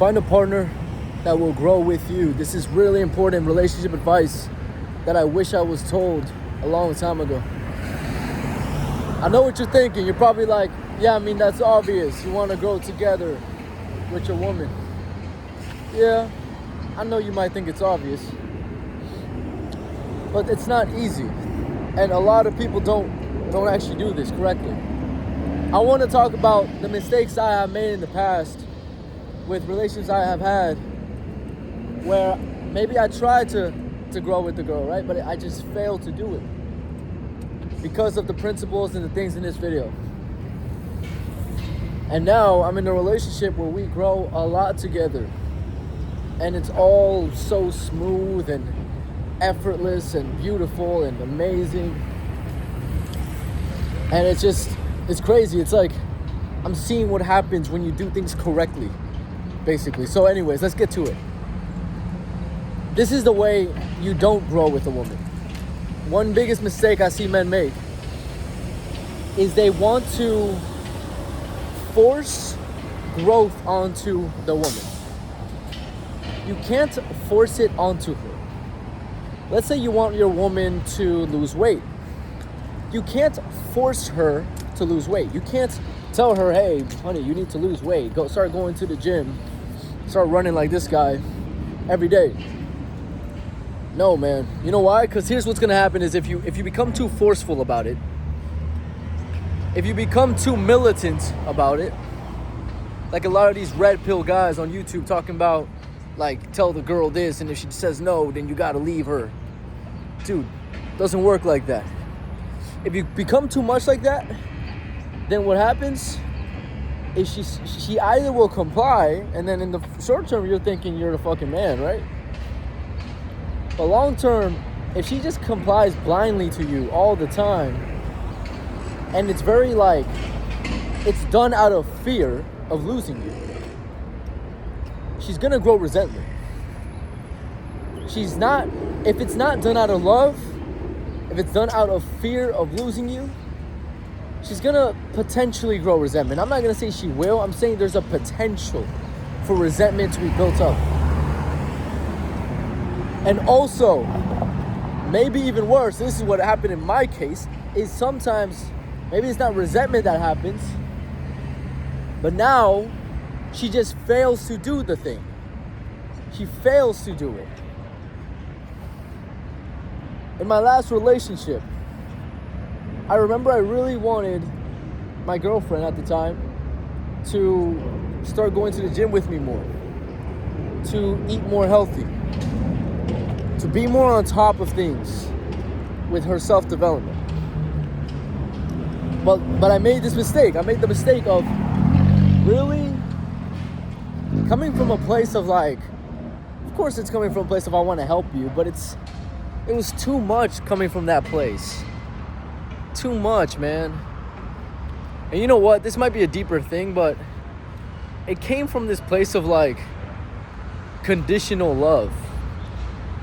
Find a partner that will grow with you. This is really important relationship advice that I wish I was told a long time ago. I know what you're thinking. You're probably like, yeah, I mean, that's obvious. You want to grow together with your woman. Yeah, I know you might think it's obvious, but it's not easy. And a lot of people don't actually do this correctly. I want to talk about the mistakes I have made in the past with relations I have had where maybe I tried to grow with the girl, right? But I just failed to do it because of the principles and the things in this video. And now I'm in a relationship where we grow a lot together. And it's all so smooth and effortless and beautiful and amazing. And it's crazy. It's like I'm seeing what happens when you do things correctly, basically. So anyways, let's get to it. This is the way you don't grow with a woman. One biggest mistake I see men make is they want to force growth onto the woman. You can't force it onto her. Let's say you want your woman to lose weight. You can't force her to lose weight. You can't tell her, hey, honey, you need to lose weight. Start going to the gym. Start running like this guy every day. No, man. You know why? Because here's what's going to happen is if you become too forceful about it, if you become too militant about it, like a lot of these red pill guys on YouTube talking about, like, tell the girl this, and if she says no, then you got to leave her. Dude, doesn't work like that. If you become too much like that, then what happens is she either will comply, and then in the short term, you're thinking you're the fucking man, right? But long term, if she just complies blindly to you all the time, and it's very like, it's done out of fear of losing you, she's gonna grow resentment. If it's not done out of love, if it's done out of fear of losing you, she's gonna potentially grow resentment. I'm not gonna say she will, I'm saying there's a potential for resentment to be built up. And also, maybe even worse, this is what happened in my case, is sometimes, maybe it's not resentment that happens, but now she just fails to do the thing. She fails to do it. In my last relationship, I remember I really wanted my girlfriend at the time to start going to the gym with me more, to eat more healthy, to be more on top of things with her self-development. But I made this mistake. I made the mistake of really coming from a place of like, of course it's coming from a place of I want to help you, but it was too much coming from that place. Too much, man. And you know what? This might be a deeper thing, but it came from this place of like conditional love.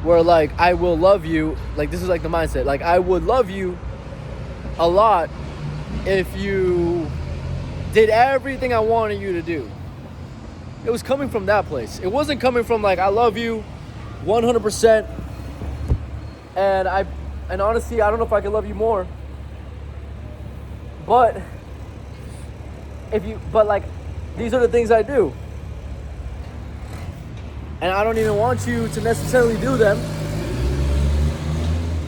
Where like, I will love you, like this is like the mindset, like I would love you a lot if you did everything I wanted you to do. It was coming from that place. It wasn't coming from like, I love you 100%. And honestly, I don't know if I can love you more. But like, these are the things I do. And I don't even want you to necessarily do them.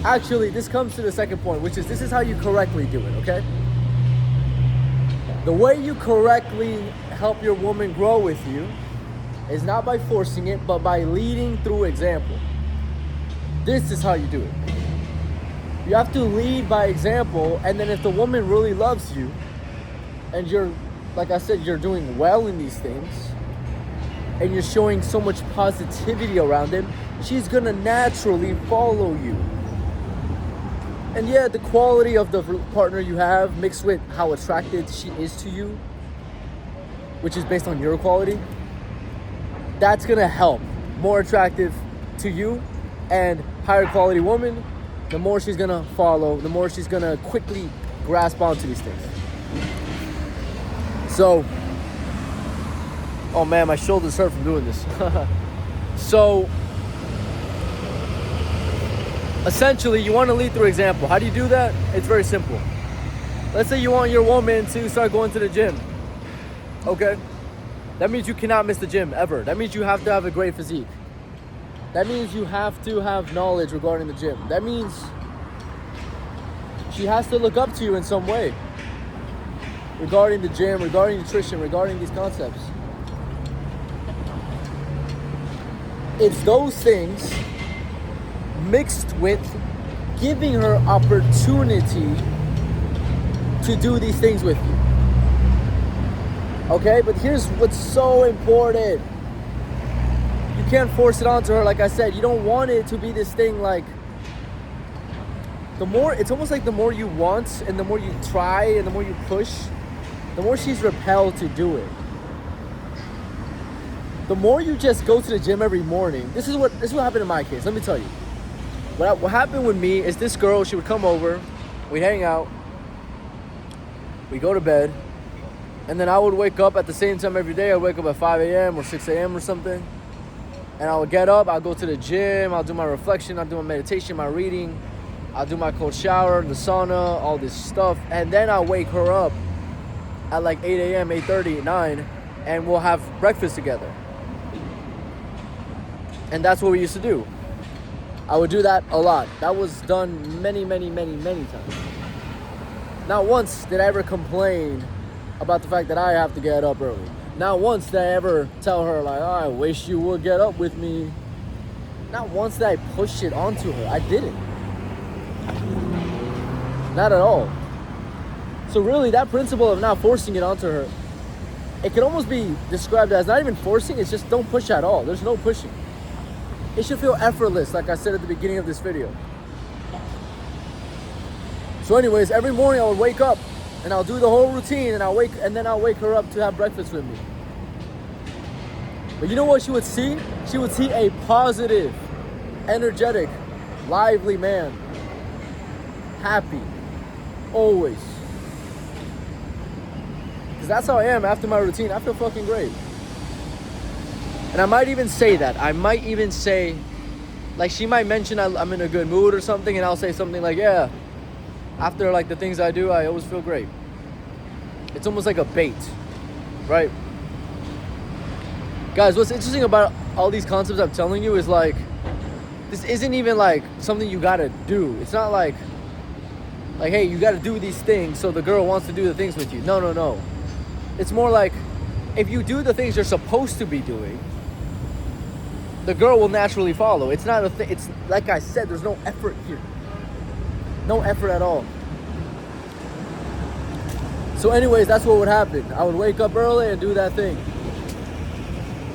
Actually, this comes to the second point, which is this is how you correctly do it, okay? The way you correctly help your woman grow with you is not by forcing it, but by leading through example. This is how you do it. You have to lead by example, and then if the woman really loves you, and you're, like I said, you're doing well in these things, and you're showing so much positivity around him, she's gonna naturally follow you. And yeah, the quality of the partner you have mixed with how attracted she is to you, which is based on your quality, that's gonna help. More attractive to you and higher quality woman, the more she's gonna follow, the more she's gonna quickly grasp onto these things. So Oh man, my shoulders hurt from doing this. So, essentially, you want to lead through example. How do you do that? It's very simple. Let's say you want your woman to start going to the gym. Okay? That means you cannot miss the gym ever. That means you have to have a great physique. That means you have to have knowledge regarding the gym. That means she has to look up to you in some way regarding the gym, regarding nutrition, regarding these concepts. It's those things mixed with giving her opportunity to do these things with you. Okay, but here's what's so important. You can't force it onto her. Like I said, you don't want it to be this thing like, it's almost like the more you want and the more you try and the more you push, the more she's repelled to do it. The more you just go to the gym every morning, this is what happened in my case. Let me tell you. What happened with me is this girl, she would come over, we'd hang out, we go to bed, and then I would wake up at the same time every day. I'd wake up at 5 a.m. or 6 a.m. or something. And I would get up, I'll go to the gym, I'll do my reflection, I'll do my meditation, my reading, I'll do my cold shower, the sauna, all this stuff. And then I'll wake her up at like 8 a.m., 8:30, 9, and we'll have breakfast together. And that's what we used to do. I would do that a lot. That was done many, many, many, many times. Not once did I ever complain about the fact that I have to get up early. Not once did I ever tell her like, oh, I wish you would get up with me. Not once did I push it onto her. I didn't. Not at all. So really, that principle of not forcing it onto her, it could almost be described as not even forcing, it's just don't push at all. There's no pushing. It should feel effortless, like I said at the beginning of this video. So anyways, every morning I would wake up and I'll do the whole routine and then I'll wake her up to have breakfast with me. But you know what she would see? She would see a positive, energetic, lively man. Happy. Always. Because that's how I am after my routine. I feel fucking great. And I might even say that. I might even say, like she might mention I'm in a good mood or something, and I'll say something like, yeah, after like the things I do, I always feel great. It's almost like a bait, right? Guys, what's interesting about all these concepts I'm telling you is like, this isn't even like something you gotta do. It's not like, hey, you gotta do these things so the girl wants to do the things with you. No. It's more like, if you do the things you're supposed to be doing, the girl will naturally follow. It's not a thing. It's like I said, there's no effort here. No effort at all. So anyways, that's what would happen. I would wake up early and do that thing.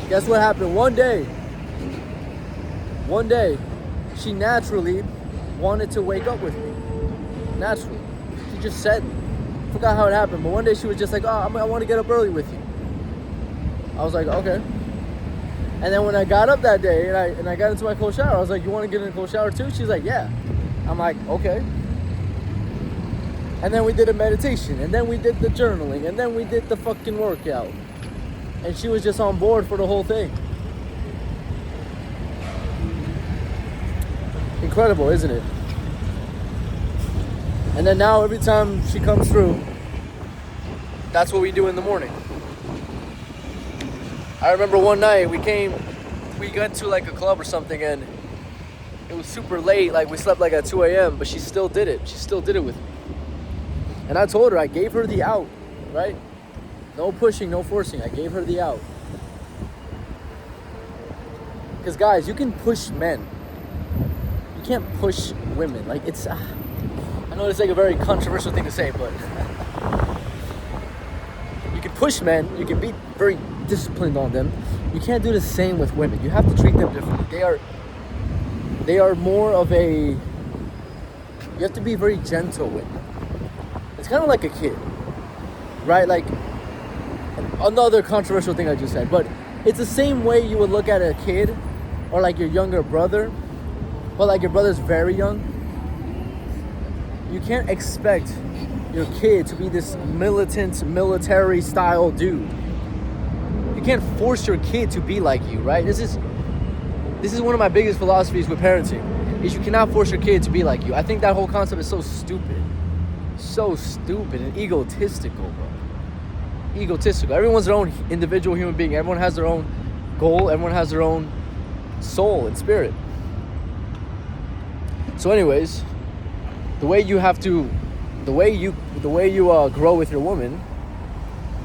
Guess what happened? One day, she naturally wanted to wake up with me. Naturally. She just said, forgot how it happened, but one day she was just like, oh, I want to get up early with you. I was like, okay. And then when I got up that day and I got into my cold shower, I was like, you want to get in a cold shower too? She's like, yeah. I'm like, okay. And then we did a meditation, and then we did the journaling, and then we did the fucking workout. And she was just on board for the whole thing. Incredible, isn't it? And then now every time she comes through, that's what we do in the morning. I remember one night we got to like a club or something, and it was super late, like we slept like at 2 a.m., but she still did it. She still did it with me. And I told her, I gave her the out, right? No pushing, no forcing. I gave her the out. Because guys, you can push men. You can't push women. Like it's, I know it's like a very controversial thing to say, but you can push men. You can be very disciplined on them. You can't do the same with women. You have to treat them differently. They are more of a, you have to be very gentle with them. It's kind of like a kid, right? Like another controversial thing I just said, but it's the same way you would look at a kid or like your younger brother, but like your brother's very young. You can't expect your kid to be this militant, military style dude. You can't force your kid to be like you, right? This is one of my biggest philosophies with parenting, is you cannot force your kid to be like you. I think that whole concept is so stupid and egotistical, bro. Egotistical. Everyone's their own individual human being. Everyone has their own goal. Everyone has their own soul and spirit. So anyways, the way you grow with your woman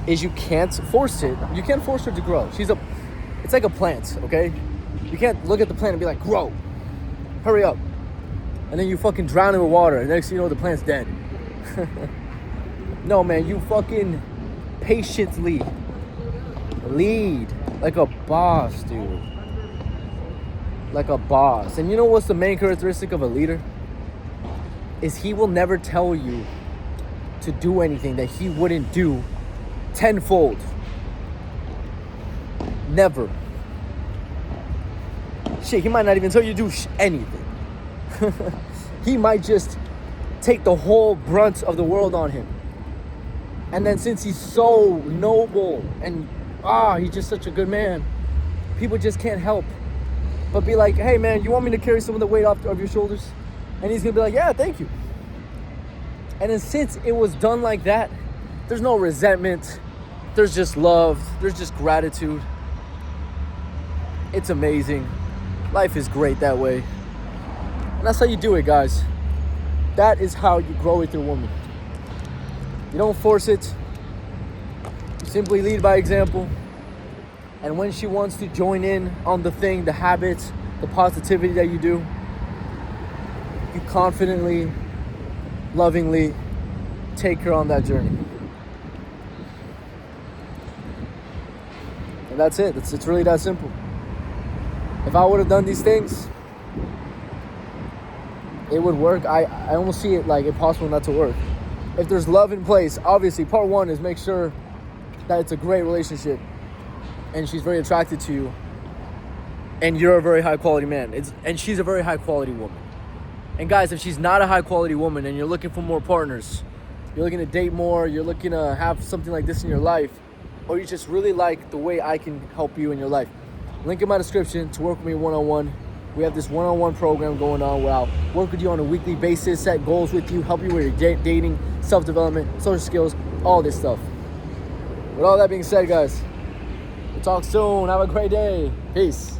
is you can't force it. You can't force her to grow. It's like a plant, okay? You can't look at the plant and be like, grow, hurry up. And then you fucking drown it with water, and next thing you know, the plant's dead. No, man, you fucking patiently lead like a boss, dude. Like a boss. And you know what's the main characteristic of a leader? Is he will never tell you to do anything that he wouldn't do tenfold. Never. Shit, he might not even tell you to do anything. He might just take the whole brunt of the world on him. And then since he's so noble and he's just such a good man, people just can't help but be like, hey man, you want me to carry some of the weight off of your shoulders? And he's gonna be like, yeah, thank you. And then since it was done like that, there's no resentment, there's just love, there's just gratitude. It's amazing. Life is great that way. And that's how you do it, guys. That is how you grow with your woman. You don't force it. You simply lead by example. And when she wants to join in on the thing, the habits, the positivity that you do, you confidently, lovingly take her on that journey. And that's it. It's really that simple. If I would have done these things, it would work. I almost see it like impossible not to work. If there's love in place, obviously part one is make sure that it's a great relationship and she's very attracted to you and you're a very high quality man. And she's a very high quality woman. And guys, if she's not a high quality woman and you're looking for more partners, you're looking to date more, you're looking to have something like this in your life, or you just really like the way I can help you in your life, link in my description to work with me one-on-one. We have this one-on-one program going on where I'll work with you on a weekly basis, set goals with you, help you with your dating, self-development, social skills, all this stuff. With all that being said, guys, we'll talk soon. Have a great day. Peace.